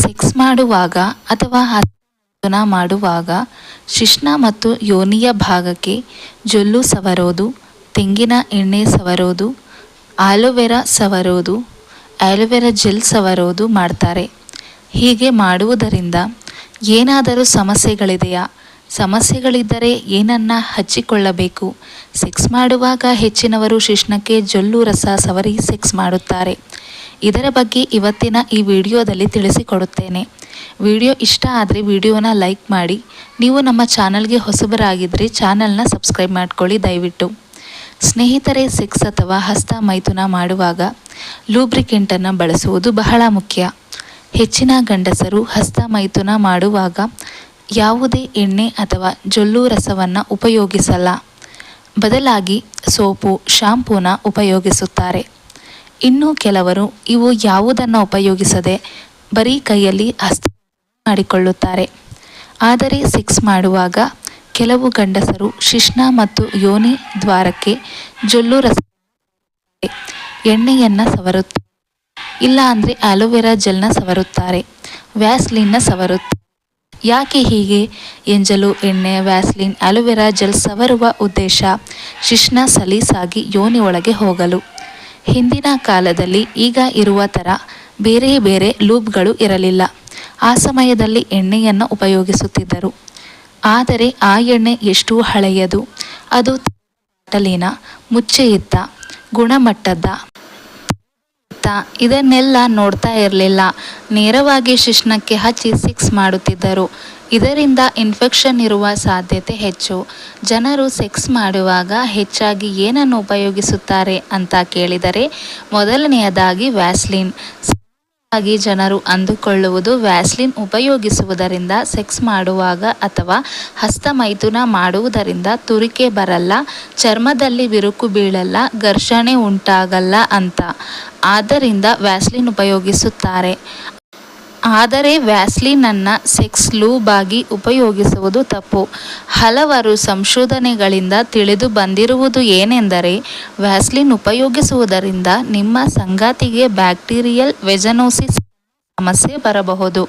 Sex ಮಾಡುವಾಗ ಅಥವಾ ಹಸ್ತನ ಮಾಡುವಾಗ ಶಿಶ್ನ ಮತ್ತು ಯೋನಿಯ ಭಾಗಕ್ಕೆ ಜೊಲ್ಲು ಸವರೋದು, ತೆಂಗಿನ ಎಣ್ಣೆ ಸವರೋದು, ಆಲೋವೆರಾ ಸವರೋದು, ಆಲೋವೆರಾ ಜೆಲ್ ಸವರೋದು ಮಾಡ್ತಾರೆ. ಹೀಗೆ ಮಾಡುವುದರಿಂದ ಏನಾದರೂ ಸಮಸ್ಯೆಗಳಿದೆಯಾ? ಸಮಸ್ಯೆಗಳಿದ್ದರೆ ಏನನ್ನ ಹಚ್ಚಿಕೊಳ್ಳಬೇಕು? ಸೆಕ್ಸ್ ಮಾಡುವಾಗ ಹೆಚ್ಚಿನವರು ಶಿಶ್ನಕ್ಕೆ ಜೊಲ್ಲು ರಸ ಸವರಿ ಸೆಕ್ಸ್ ಮಾಡುತ್ತಾರೆ. ಇದರ ಬಗ್ಗೆ ಇವತ್ತಿನ ಈ ವಿಡಿಯೋದಲ್ಲಿ ತಿಳಿಸಿಕೊಡುತ್ತೇನೆ. ವಿಡಿಯೋ ಇಷ್ಟ ಆದರೆ ವಿಡಿಯೋನ ಲೈಕ್ ಮಾಡಿ. ನೀವು ನಮ್ಮ ಚಾನಲ್ಗೆ ಹೊಸಬರಾಗಿದ್ದರೆ ಚಾನಲ್ನ ಸಬ್ಸ್ಕ್ರೈಬ್ ಮಾಡ್ಕೊಳ್ಳಿ ದಯವಿಟ್ಟು. ಸ್ನೇಹಿತರೆ, ಸೆಕ್ಸ್ ಅಥವಾ ಹಸ್ತ ಮೈಥುನ ಮಾಡುವಾಗ ಲೂಬ್ರಿಕೆಂಟನ್ನು ಬಳಸುವುದು ಬಹಳ ಮುಖ್ಯ. ಹೆಚ್ಚಿನ ಗಂಡಸರು ಹಸ್ತ ಮೈಥುನ ಮಾಡುವಾಗ ಯಾವುದೇ ಎಣ್ಣೆ ಅಥವಾ ಜೊಲ್ಲು ರಸವನ್ನು ಉಪಯೋಗಿಸಲ್ಲ. ಬದಲಾಗಿ ಸೋಪು, ಶಾಂಪೂನ ಉಪಯೋಗಿಸುತ್ತಾರೆ. ಇನ್ನು ಕೆಲವರು ಇವು ಯಾವುದನ್ನು ಉಪಯೋಗಿಸದೆ ಬರೀ ಕೈಯಲ್ಲಿ ಹಸ್ತ ಮಾಡಿಕೊಳ್ಳುತ್ತಾರೆ. ಆದರೆ ಸೆಕ್ಸ್ ಮಾಡುವಾಗ ಕೆಲವು ಗಂಡಸರು ಶಿಶ್ನ ಮತ್ತು ಯೋನಿ ದ್ವಾರಕ್ಕೆ ಜೊಲ್ಲು ರಸ ಎಣ್ಣೆಯನ್ನು ಸವರುತ್ತಾರೆ. ಇಲ್ಲ ಅಂದರೆ ಆಲೋವೆರಾ ಜೆಲ್ನ ಸವರುತ್ತಾರೆ, ವ್ಯಾಸ್ಲಿನ್ನ ಸವರುತ್ತಾರೆ. ಯಾಕೆ ಹೀಗೆ? ಎಂಜಲು ಎಣ್ಣೆ, ವ್ಯಾಸ್ಲಿನ್, ಆಲೋವೆರಾ ಜೆಲ್ ಸವರುವ ಉದ್ದೇಶ ಶಿಶ್ನ ಸಲೀಸಾಗಿ ಯೋನಿ ಒಳಗೆ ಹೋಗಲು. ಹಿಂದಿನ ಕಾಲದಲ್ಲಿ ಈಗ ಇರುವ ಥರ ಬೇರೆ ಬೇರೆ ಲೂಬ್ಗಳು ಇರಲಿಲ್ಲ. ಆ ಸಮಯದಲ್ಲಿ ಎಣ್ಣೆಯನ್ನು ಉಪಯೋಗಿಸುತ್ತಿದ್ದರು. ಆದರೆ ಆ ಎಣ್ಣೆ ಎಷ್ಟು ಹಳೆಯದು, ಅದು ಬಾಟಲಿನ ಮುಚ್ಚೆಯಿದ್ದ ಗುಣಮಟ್ಟದ ಇದನ್ನೆಲ್ಲ ನೋಡ್ತಾ ಇರಲಿಲ್ಲ. ನೇರವಾಗಿ ಶಿಶ್ನಕ್ಕೆ ಹಚ್ಚಿ ಸೆಕ್ಸ್ ಮಾಡುತ್ತಿದ್ದರು. ಇದರಿಂದ ಇನ್ಫೆಕ್ಷನ್ ಇರುವ ಸಾಧ್ಯತೆ ಹೆಚ್ಚು. ಜನರು ಸೆಕ್ಸ್ ಮಾಡುವಾಗ ಹೆಚ್ಚಾಗಿ ಏನನ್ನು ಉಪಯೋಗಿಸುತ್ತಾರೆ ಅಂತ ಕೇಳಿದರೆ ಮೊದಲನೆಯದಾಗಿ ವ್ಯಾಸ್ಲಿನ್. ಸಾಮಾನ್ಯವಾಗಿ ಜನರು ಅಂದುಕೊಳ್ಳುವುದು ವ್ಯಾಸ್ಲಿನ್ ಉಪಯೋಗಿಸುವುದರಿಂದ ಸೆಕ್ಸ್ ಮಾಡುವಾಗ ಅಥವಾ ಹಸ್ತ ಮೈಥುನ ಮಾಡುವುದರಿಂದ ತುರಿಕೆ ಬರಲ್ಲ, ಚರ್ಮದಲ್ಲಿ ಬಿರುಕು ಬೀಳಲ್ಲ, ಘರ್ಷಣೆ ಉಂಟಾಗಲ್ಲ ಅಂತ. ಆದ್ದರಿಂದ ವ್ಯಾಸ್ಲಿನ್ ಉಪಯೋಗಿಸುತ್ತಾರೆ. ಆದರೆ ವ್ಯಾಸ್ಲಿನನ್ನು ಸೆಕ್ಸ್ ಲೂಬ್ ಆಗಿ ಉಪಯೋಗಿಸುವುದು ತಪ್ಪು. ಹಲವಾರು ಸಂಶೋಧನೆಗಳಿಂದ ತಿಳಿದು ಬಂದಿರುವುದು ಏನೆಂದರೆ ವ್ಯಾಸ್ಲಿನ್ ಉಪಯೋಗಿಸುವುದರಿಂದ ನಿಮ್ಮ ಸಂಗಾತಿಗೆ ಬ್ಯಾಕ್ಟೀರಿಯಲ್ ವೆಜನೋಸಿಸ್ ಸಮಸ್ಯೆ ಬರಬಹುದು.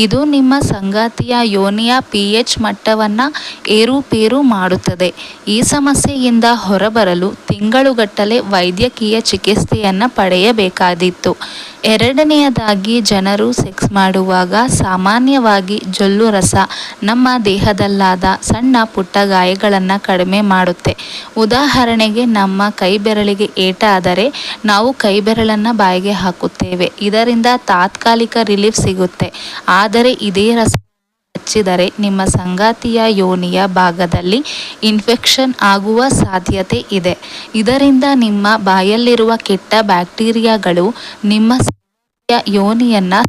ಇದು ನಿಮ್ಮ ಸಂಗಾತಿಯ ಯೋನಿಯ pH ಮಟ್ಟವನ್ನು ಏರುಪೇರು ಮಾಡುತ್ತದೆ. ಈ ಸಮಸ್ಯೆಯಿಂದ ಹೊರಬರಲು ತಿಂಗಳುಗಟ್ಟಲೆ ವೈದ್ಯಕೀಯ ಚಿಕಿತ್ಸೆಯನ್ನು ಪಡೆಯಬೇಕಾದೀತು. ಎರಡನೆಯದಾಗಿ, ಜನರು ಸೆಕ್ಸ್ ಮಾಡುವಾಗ ಸಾಮಾನ್ಯವಾಗಿ ಜೊಲ್ಲು ರಸ ನಮ್ಮ ದೇಹದಲ್ಲಾದ ಸಣ್ಣ ಪುಟ್ಟ ಗಾಯಗಳನ್ನು ಕಡಿಮೆ ಮಾಡುತ್ತೆ. ಉದಾಹರಣೆಗೆ, ನಮ್ಮ ಕೈಬೆರಳಿಗೆ ಏಟಾದರೆ ನಾವು ಕೈಬೆರಳನ್ನು ಬಾಯಿಗೆ ಹಾಕುತ್ತೇವೆ. ಇದರಿಂದ ತಾತ್ಕಾಲಿಕ ರಿಲೀಫ್ ಸಿಗುತ್ತೆ. ಆದರೆ ಇದೇ ರಸ ಹಚ್ಚಿದರೆ ನಿಮ್ಮ ಸಂಗಾತಿಯ ಯೋನಿಯ ಭಾಗದಲ್ಲಿ ಇನ್ಫೆಕ್ಷನ್ ಆಗುವ ಸಾಧ್ಯತೆ ಇದೆ. ಇದರಿಂದ ನಿಮ್ಮ ಬಾಯಲ್ಲಿರುವ ಕೆಟ್ಟ ಬ್ಯಾಕ್ಟೀರಿಯಾಗಳು ನಿಮ್ಮ ಯೋನಿಯನ್ನು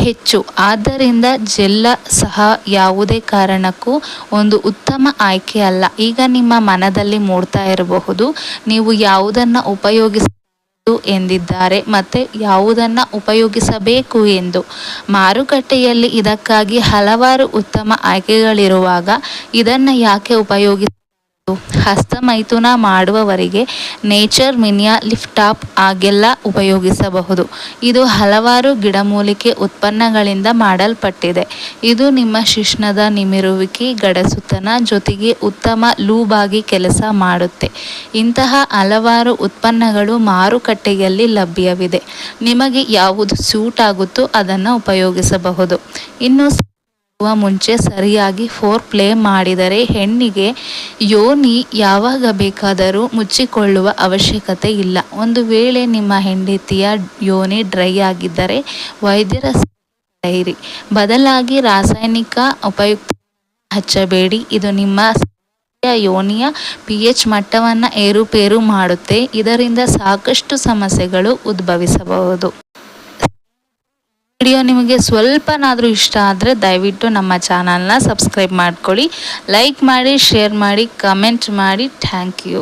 ಹೆಚ್ಚು. ಆದ್ದರಿಂದ ಜೆಲ್ಲ ಸಹ ಯಾವುದೇ ಕಾರಣಕ್ಕೂ ಒಂದು ಉತ್ತಮ ಆಯ್ಕೆ ಅಲ್ಲ. ಈಗ ನಿಮ್ಮ ಮನದಲ್ಲಿ ಮೂಡ್ತಾ ಇರಬಹುದು, ನೀವು ಯಾವುದನ್ನು ಎಂದಿದ್ದಾರೆ ಮತ್ತೆ ಯಾವುದನ್ನು ಉಪಯೋಗಿಸಬೇಕು ಎಂದು. ಮಾರುಕಟ್ಟೆಯಲ್ಲಿ ಇದಕ್ಕಾಗಿ ಹಲವಾರು ಉತ್ತಮ ಆಯ್ಕೆಗಳಿರುವಾಗ ಇದನ್ನು ಯಾಕೆ ಹಸ್ತ ಮೈಥುನ ಮಾಡುವವರಿಗೆ ನೇಚರ್ ಮಿನಿಯಾ ಲಿಫ್ಟ್ ಟಾಪ್ ಆಗೆಲ್ಲ ಉಪಯೋಗಿಸಬಹುದು. ಇದು ಹಲವಾರು ಗಿಡಮೂಲಿಕೆ ಉತ್ಪನ್ನಗಳಿಂದ ಮಾಡಲ್ಪಟ್ಟಿದೆ. ಇದು ನಿಮ್ಮ ಶಿಶ್ನದ ನಿಮಿರುವಿಕೆ, ಗಡಸುತನ ಜೊತೆಗೆ ಉತ್ತಮ ಲೂಬ್ ಆಗಿ ಕೆಲಸ ಮಾಡುತ್ತೆ. ಇಂತಹ ಹಲವಾರು ಉತ್ಪನ್ನಗಳು ಮಾರುಕಟ್ಟೆಯಲ್ಲಿ ಲಭ್ಯವಿದೆ. ನಿಮಗೆ ಯಾವುದು ಸೂಟ್ ಆಗುತ್ತೋ ಅದನ್ನು ಉಪಯೋಗಿಸಬಹುದು. ಇನ್ನು ಮುಂಚೆ ಸರಿಯಾಗಿ ಫೋರ್ ಪ್ಲೇ ಮಾಡಿದರೆ ಹೆಣ್ಣಿಗೆ ಯೋನಿ ಯಾವಾಗ ಬೇಕಾದರೂ ಮುಚ್ಚಿಕೊಳ್ಳುವ ಅವಶ್ಯಕತೆ ಇಲ್ಲ. ಒಂದು ವೇಳೆ ನಿಮ್ಮ ಹೆಂಡತಿಯ ಯೋನಿ ಡ್ರೈ ಆಗಿದ್ದರೆ ವೈದ್ಯರ ಸಲಹೆ ಬದಲಾಗಿ ರಾಸಾಯನಿಕ ಉಪಯುಕ್ತ ಹಚ್ಚಬೇಡಿ. ಇದು ನಿಮ್ಮ ಯೋನಿಯ pH ಮಟ್ಟವನ್ನು ಏರುಪೇರು ಮಾಡುತ್ತೆ. ಇದರಿಂದ ಸಾಕಷ್ಟು ಸಮಸ್ಯೆಗಳು ಉದ್ಭವಿಸಬಹುದು. ವಿಡಿಯೋ ನಿಮಗೆ ಸ್ವಲ್ಪನಾದರೂ ಇಷ್ಟ ಆದರೆ ದಯವಿಟ್ಟು ನಮ್ಮ ಚಾನಲ್ನ ಸಬ್ಸ್ಕ್ರೈಬ್ ಮಾಡ್ಕೊಳ್ಳಿ, ಲೈಕ್ ಮಾಡಿ, ಶೇರ್ ಮಾಡಿ, ಕಮೆಂಟ್ ಮಾಡಿ. Thank you.